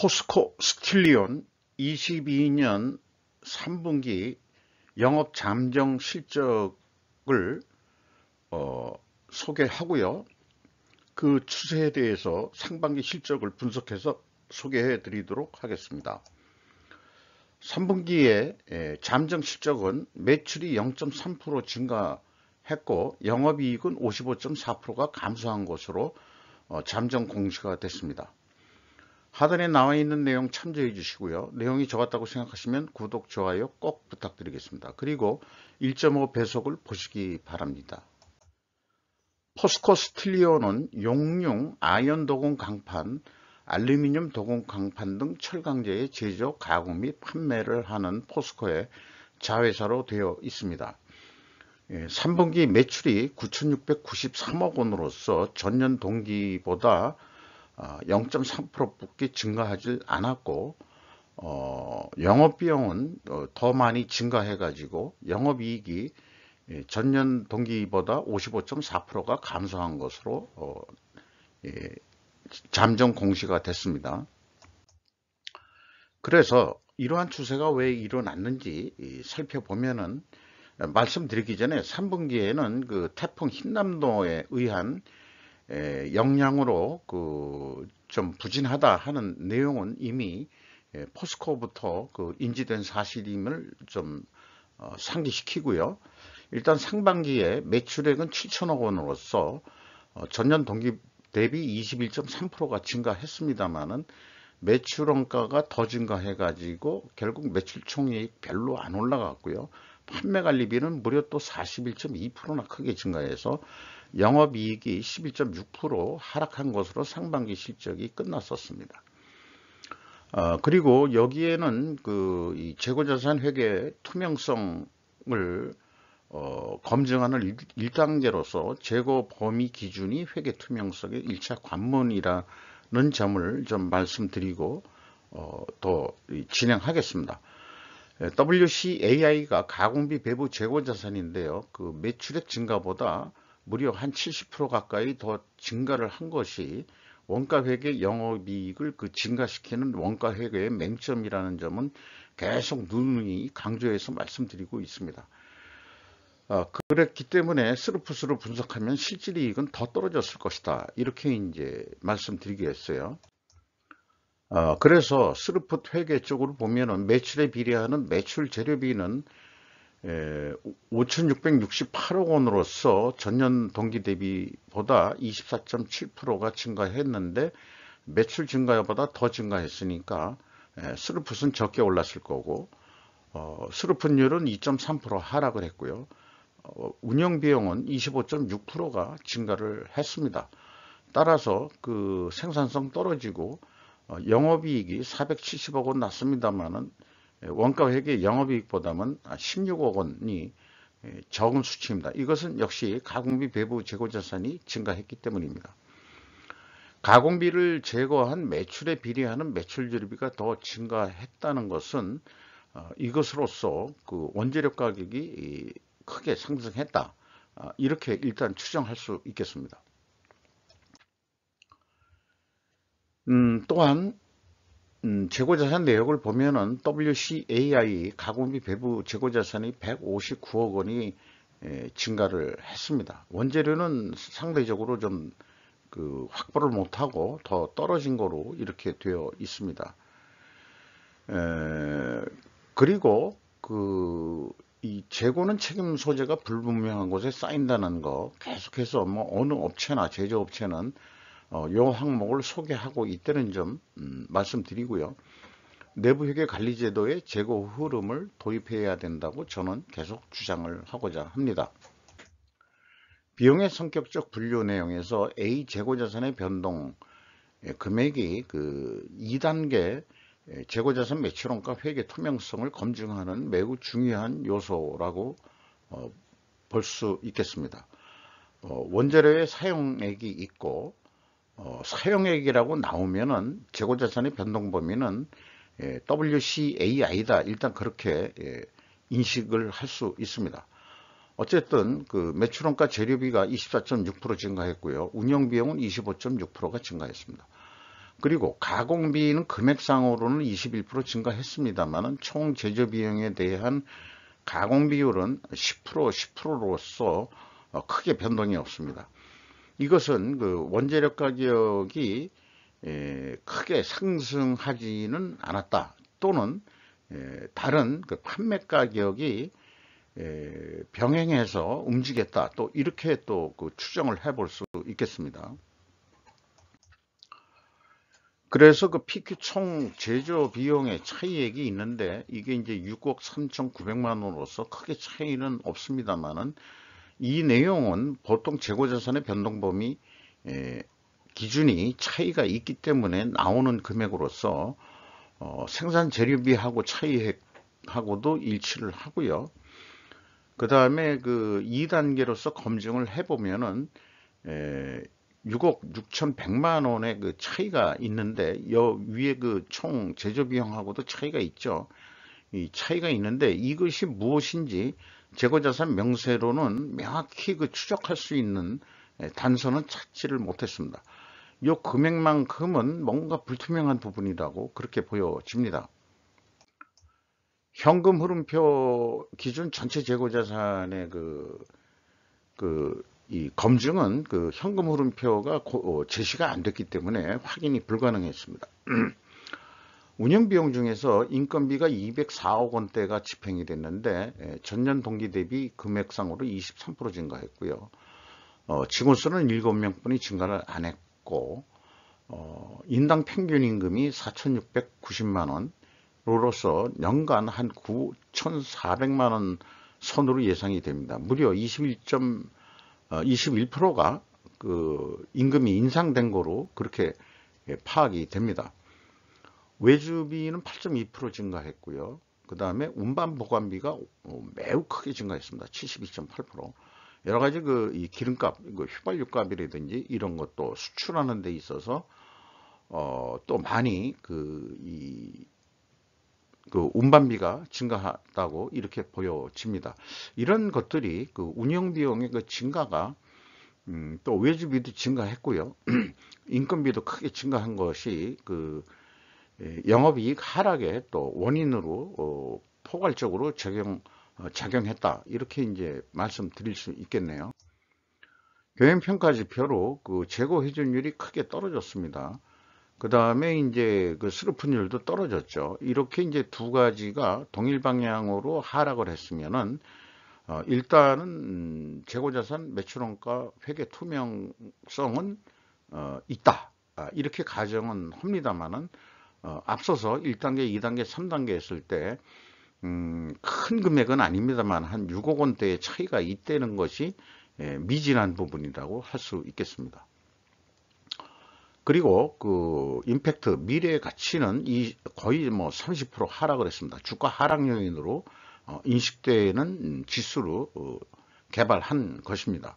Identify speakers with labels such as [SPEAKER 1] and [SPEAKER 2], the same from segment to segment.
[SPEAKER 1] 포스코 스틸리온 22년 3분기 영업 잠정 실적을 소개하고요. 그 추세에 대해서 상반기 실적을 분석해서 소개해 드리도록 하겠습니다. 3분기에 잠정 실적은 매출이 0.3% 증가했고 영업이익은 55.4%가 감소한 것으로 잠정 공시가 됐습니다. 하단에 나와 있는 내용 참조해 주시고요. 내용이 좋았다고 생각하시면 구독, 좋아요 꼭 부탁드리겠습니다. 그리고 1.5 배속을 보시기 바랍니다. 포스코 스틸리온은 용융, 아연 도공 강판, 알루미늄 도공 강판 등 철강제의 제조, 가공 및 판매를 하는 포스코의 자회사로 되어 있습니다. 3분기 매출이 9,693억 원으로서 전년 동기보다 0.3%밖에 증가하지 않았고 영업비용은 더 많이 증가해 가지고 영업이익이 전년 동기보다 55.4%가 감소한 것으로 잠정 공시가 됐습니다. 그래서 이러한 추세가 왜 일어났는지 살펴보면은 말씀드리기 전에 3분기에는 그 태풍 흰남노에 의한 영향으로 좀 부진하다 하는 내용은 이미 포스코부터 인지된 사실임을 좀 상기시키고요. 일단 상반기에 매출액은 7천억 원으로서 전년 동기 대비 21.3%가 증가했습니다만은 매출 원가가 더 증가해 가지고 결국 매출 총이익 별로 안 올라갔고요. 판매 관리비는 무려 또 41.2%나 크게 증가해서 영업이익이 11.6% 하락한 것으로 상반기 실적이 끝났었습니다. 그리고 여기에는 이 재고자산 회계 투명성을 검증하는 1단계로서 재고 범위 기준이 회계 투명성의 1차 관문이라는 점을 좀 말씀드리고 더 진행하겠습니다. WCAI가 가공비 배부 재고자산인데요. 그 매출액 증가보다 무려 한 70% 가까이 더 증가를 한 것이 원가회계 영업이익을 증가시키는 원가회계의 맹점이라는 점은 계속 누누이 강조해서 말씀드리고 있습니다. 그랬기 때문에 스루풋으로 분석하면 실질이익은 더 떨어졌을 것이다. 이렇게 이제 말씀드리겠어요. 그래서 스루풋 회계 쪽으로 보면은 매출에 비례하는 매출 재료비는 5,668억 원으로서 전년 동기 대비보다 24.7%가 증가했는데 매출 증가보다 더 증가했으니까 스루풋은 적게 올랐을 거고 스루풋률은 2.3% 하락을 했고요. 운영비용은 25.6%가 증가를 했습니다. 따라서 그 생산성 떨어지고 영업이익이 470억 원 났습니다만은 원가회계 영업이익보다는 16억 원이 적은 수치입니다. 이것은 역시 가공비 배부 재고자산이 증가했기 때문입니다. 가공비를 제거한 매출에 비례하는 매출 재료비가 더 증가했다는 것은 이것으로서 그 원재료 가격이 크게 상승했다. 이렇게 일단 추정할 수 있겠습니다. 또한 재고자산 내역을 보면은 WCAI 가공비 배부 재고자산이 159억 원이 증가를 했습니다. 원재료는 상대적으로 좀 확보를 못하고 더 떨어진 거로 이렇게 되어 있습니다. 그리고 이 재고는 책임 소재가 불분명한 곳에 쌓인다는 거 계속해서 어느 업체나 제조업체는 요 항목을 소개하고 있다는 점 말씀드리고요. 내부회계 관리제도의 재고 흐름을 도입해야 된다고 저는 계속 주장을 하고자 합니다. 비용의 성격적 분류 내용에서 A 재고자산의 변동 금액이 2단계 재고자산 매출원가 회계 투명성을 검증하는 매우 중요한 요소라고 볼 수 있겠습니다. 원재료의 사용액이 있고 사용액이라고 나오면은 재고자산의 변동 범위는 WCAI다. 일단 그렇게 인식을 할 수 있습니다. 어쨌든 매출원가 재료비가 24.6% 증가했고요. 운영비용은 25.6%가 증가했습니다. 그리고 가공비는 금액상으로는 21% 증가했습니다만은 총 제조 비용에 대한 가공 비율은 10%로서 크게 변동이 없습니다. 이것은 그 원재료 가격이 크게 상승하지는 않았다. 또는 다른 그 판매 가격이 병행해서 움직였다. 또 이렇게 또 그 추정을 해볼 수 있겠습니다. 그래서 그 PQ 총 제조 비용의 차이액이 있는데 이게 이제 6억 3,900만 원으로서 크게 차이는 없습니다만은 이 내용은 보통 재고자산의 변동 범위 기준이 차이가 있기 때문에 나오는 금액으로서 생산 재료비하고 차이액하고도 일치를 하고요. 그 다음에 그 2단계로서 검증을 해보면은 6억 6,100만 원의 그 차이가 있는데 여 위에 그 총 제조 비용하고도 차이가 있죠. 이 차이가 있는데 이것이 무엇인지 재고자산 명세로는 명확히 그 추적할 수 있는 단서는 찾지를 못했습니다. 이 금액만큼은 뭔가 불투명한 부분이라고 그렇게 보여집니다. 현금 흐름표 기준 전체 재고자산의 이 검증은 그 현금 흐름표가 제시가 안 됐기 때문에 확인이 불가능했습니다. 운영비용 중에서 인건비가 204억 원대가 집행이 됐는데 전년 동기 대비 금액상으로 23% 증가했고요. 직원수는 7명뿐이 증가를 안 했고 인당 평균 임금이 4,690만 원 로서 연간 한 9,400만 원 선으로 예상이 됩니다. 무려 21%가 그 임금이 인상된 거로 그렇게 파악이 됩니다. 외주비는 8.2% 증가했고요. 그 다음에 운반 보관비가 매우 크게 증가했습니다. 72.8%. 여러 가지 이 기름값, 휘발유값이라든지 이런 것도 수출하는 데 있어서 또 많이 그 운반비가 증가했다고 이렇게 보여집니다. 이런 것들이 그 운영비용의 그 증가가 또 외주비도 증가했고요. 인건비도 크게 증가한 것이 그 영업이익 하락의 또 원인으로 포괄적으로 작용했다. 이렇게 이제 말씀드릴 수 있겠네요. 경영평가지표로 그 재고 회전율이 크게 떨어졌습니다. 그 다음에 이제 그 스루프율도 떨어졌죠. 이렇게 이제 두 가지가 동일 방향으로 하락을 했으면은 일단은 재고자산 매출원가 회계 투명성은 있다. 이렇게 가정은 합니다만은 앞서서 1단계, 2단계, 3단계 했을 때 큰 금액은 아닙니다만 한 6억 원대의 차이가 있다는 것이 미진한 부분이라고 할 수 있겠습니다. 그리고 그 임팩트 미래의 가치는 거의 뭐 30% 하락을 했습니다. 주가 하락 요인으로 인식되는 지수로 개발한 것입니다.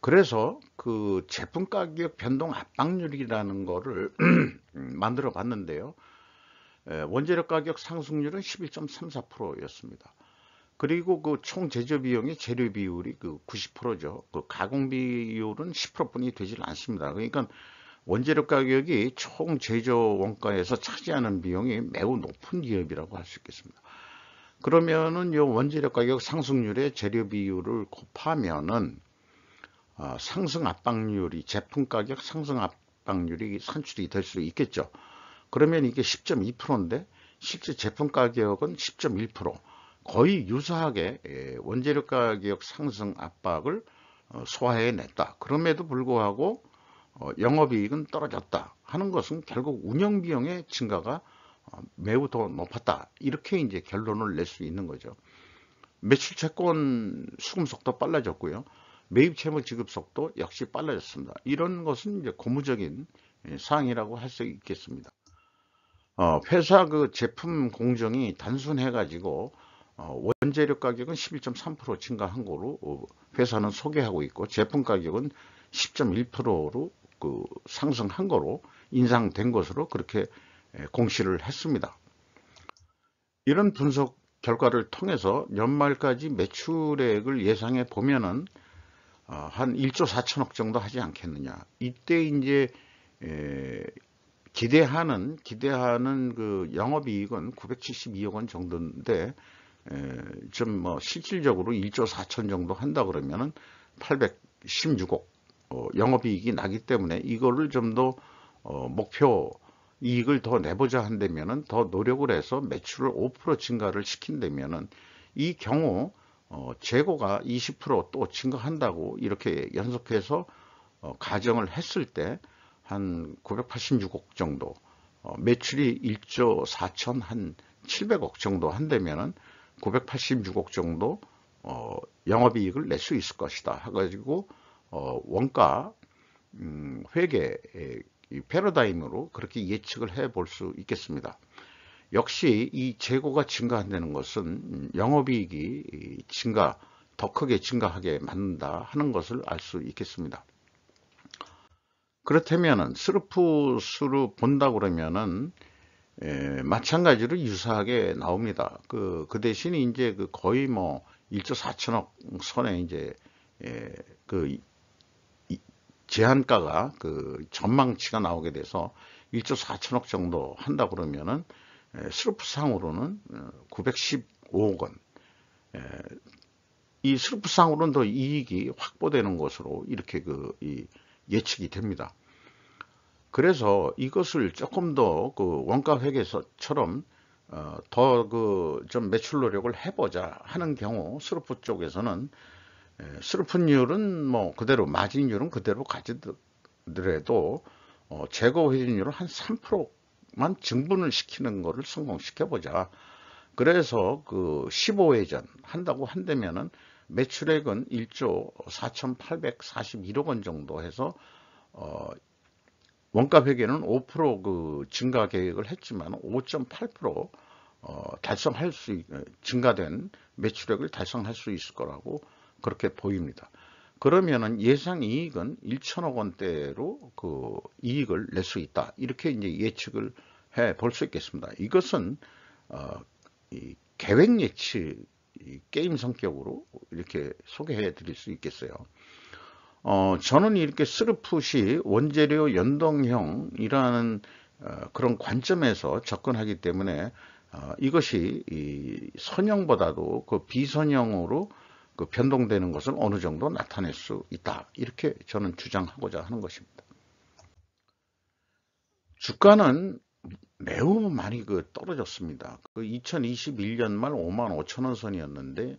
[SPEAKER 1] 그래서 그 제품 가격 변동 압박률이라는 거를 만들어 봤는데요. 원재료 가격 상승률은 11.34%였습니다. 그리고 그 총 제조 비용의 재료 비율이 그 90%죠. 그 가공 비율은 10%뿐이 되질 않습니다. 그러니까 원재료 가격이 총 제조 원가에서 차지하는 비용이 매우 높은 기업이라고 할 수 있겠습니다. 그러면은 이 원재료 가격 상승률의 재료 비율을 곱하면은 상승 압박률이 제품 가격 상승 압박률이 산출이 될 수 있겠죠. 그러면 이게 10.2%인데 실제 제품 가격은 10.1%. 거의 유사하게 원재료 가격 상승 압박을 소화해냈다. 그럼에도 불구하고 영업이익은 떨어졌다 하는 것은 결국 운영비용의 증가가 매우 더 높았다. 이렇게 이제 결론을 낼 수 있는 거죠. 매출 채권 수금 속도 빨라졌고요. 매입 채무 지급 속도 역시 빨라졌습니다. 이런 것은 이제 고무적인 사항이라고 할 수 있겠습니다. 회사 그 제품 공정이 단순해 가지고 원재료 가격은 11.3% 증가한 거로 회사는 소개하고 있고 제품 가격은 10.1%로 그 상승한 거로 인상된 것으로 그렇게 공시를 했습니다. 이런 분석 결과를 통해서 연말까지 매출액을 예상해 보면은 한 1조 4천억 정도 하지 않겠느냐. 이때 이제 기대하는 그 영업이익은 972억 원 정도인데, 좀 뭐 실질적으로 1조 4천 정도 한다 그러면은 816억 영업이익이 나기 때문에 이거를 좀 더 목표 이익을 더 내보자 한다면은 더 노력을 해서 매출을 5% 증가를 시킨다면은 이 경우 재고가 20% 또 증가한다고 이렇게 연속해서 가정을 했을 때 한 986억 정도, 매출이 1조 4천 한 700억 정도 한다면은 986억 정도 영업이익을 낼 수 있을 것이다 해가지고 원가 회계 이 패러다임으로 그렇게 예측을 해 볼 수 있겠습니다. 역시 이 재고가 증가한다는 것은 영업이익이 더 크게 증가하게 만든다 하는 것을 알 수 있겠습니다. 그렇다면은 스루풋으로 본다 그러면은 마찬가지로 유사하게 나옵니다. 그 대신 이제 그 거의 뭐 1조 4천억 선에 이제 그 제한가가 그 전망치가 나오게 돼서 1조 4천억 정도 한다 그러면은 스루풋상으로는 915억 원. 이 스루풋상으로는 더 이익이 확보되는 것으로 이렇게 예측이 됩니다. 그래서 이것을 조금 더 그 원가 회계처럼 더 좀 매출 노력을 해보자 하는 경우 스루풋 쪽에서는 스루풋률은 뭐 그대로 마진율은 그대로 가지더라도 재고 회전율을 한 3%만 증분을 시키는 것을 성공시켜 보자. 그래서 그 15회전 한다고 한다면은 매출액은 1조 4,841억 원 정도 해서 원가 회계는 5% 증가 계획을 했지만 5.8% 증가된 매출액을 달성할 수 있을 거라고 그렇게 보입니다. 그러면은 예상 이익은 1천억 원대로 그 이익을 낼 수 있다. 이렇게 이제 예측을 해 볼 수 있겠습니다. 이것은 이 계획 예측 게임 성격으로 이렇게 소개해 드릴 수 있겠어요. 저는 이렇게 스루풋이 원재료 연동형이라는 그런 관점에서 접근하기 때문에 이것이 이 선형보다도 그 비선형으로 그 변동되는 것을 어느 정도 나타낼 수 있다. 이렇게 저는 주장하고자 하는 것입니다. 주가는 매우 많이 떨어졌습니다. 2021년 말 5만 5천 원 선이었는데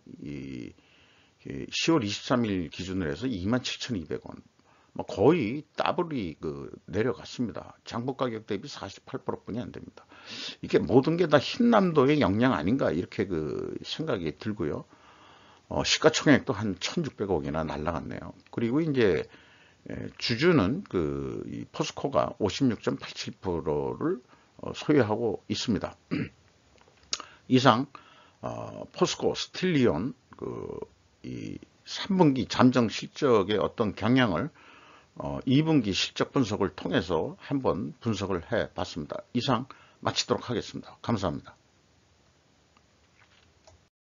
[SPEAKER 1] 10월 23일 기준으로 해서 27,200원. 거의 더블이 내려갔습니다. 장부 가격 대비 48%뿐이 안 됩니다. 이게 모든 게 다 흰남도의 영향 아닌가 이렇게 생각이 들고요. 시가총액도 한 1,600억이나 날라갔네요. 그리고 이제 주주는 이 포스코가 56.87%를 소유하고 있습니다. 이상 포스코 스틸리온 이 3분기 잠정 실적의 어떤 경향을 2분기 실적 분석을 통해서 한번 분석을 해 봤습니다. 이상 마치도록 하겠습니다. 감사합니다.